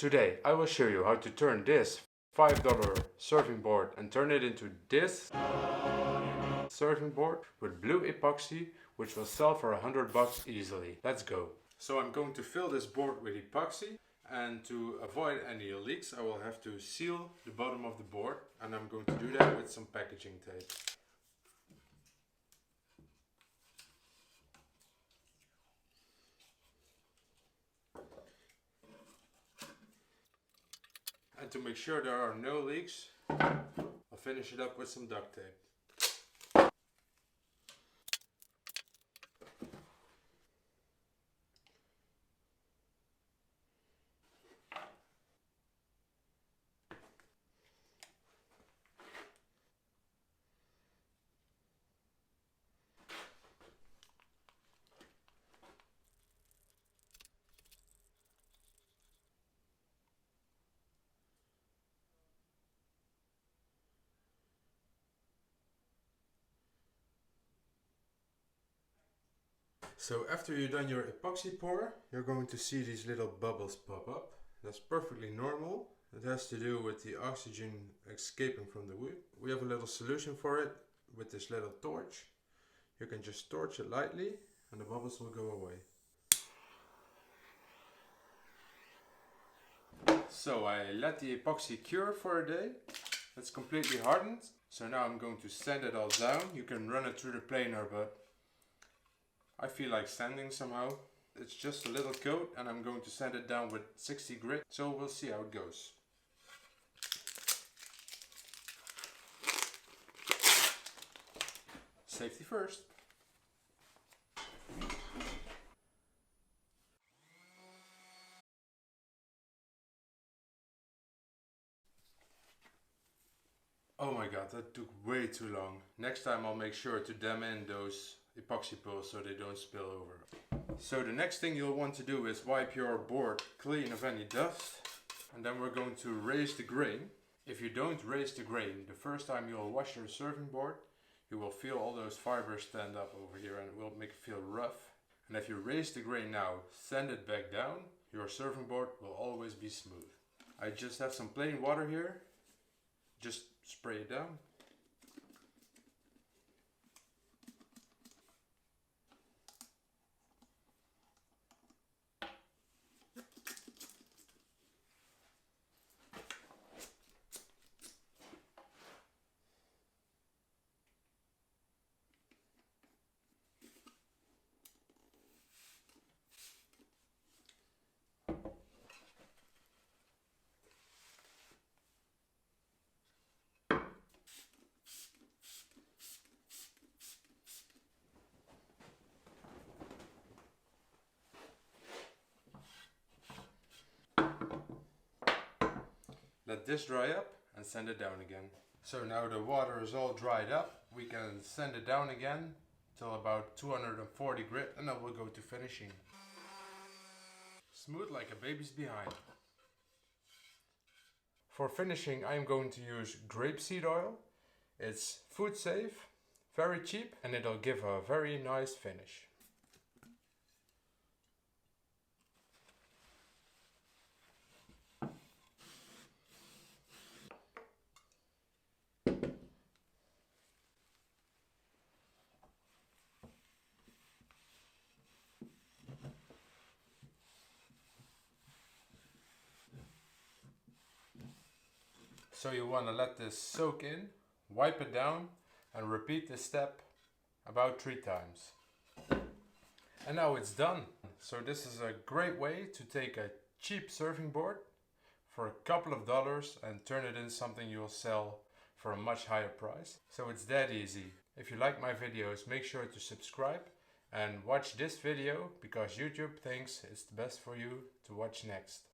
Today I will show you how to turn this $5 surfing board and turn it into this surfing board with blue epoxy, which will sell for $100 easily. Let's go. So I'm going to fill this board with epoxy, and to avoid any leaks I will have to seal the bottom of the board, and I'm going to do that with some packaging tape. And to make sure there are no leaks, I'll finish it up with some duct tape. So after you've done your epoxy pour, you're going to see these little bubbles pop up. That's perfectly normal. It has to do with the oxygen escaping from the wood. We have a little solution for it with this little torch. You can just torch it lightly and the bubbles will go away. So I let the epoxy cure for a day. It's completely hardened. So now I'm going to sand it all down. You can run it through the planer, but I feel like sanding somehow. It's just a little coat and I'm going to sand it down with 60 grit. So we'll see how it goes. Safety first. Oh my god, that took way too long. Next time I'll make sure to dam in those epoxy pulls so they don't spill over. So the next thing you'll want to do is wipe your board clean of any dust, and then we're going to raise the grain. If you don't raise the grain the first time you'll wash your surfing board, you will feel all those fibers stand up over here and it will make it feel rough. And if you raise the grain now, sand it back down, your surfing board will always be smooth. I just have some plain water here, just spray it down. Let this dry up and sand it down again. So now the water is all dried up, we can sand it down again till about 240 grit and then we'll go to finishing. Smooth like a baby's behind. For finishing I'm going to use grapeseed oil. It's food safe, very cheap, and it'll give a very nice finish. So you want to let this soak in, wipe it down, and repeat this step about 3 times. And now it's done. So this is a great way to take a cheap surfing board for a couple of dollars and turn it into something you'll sell for a much higher price. So it's that easy. If you like my videos, make sure to subscribe and watch this video because YouTube thinks it's the best for you to watch next.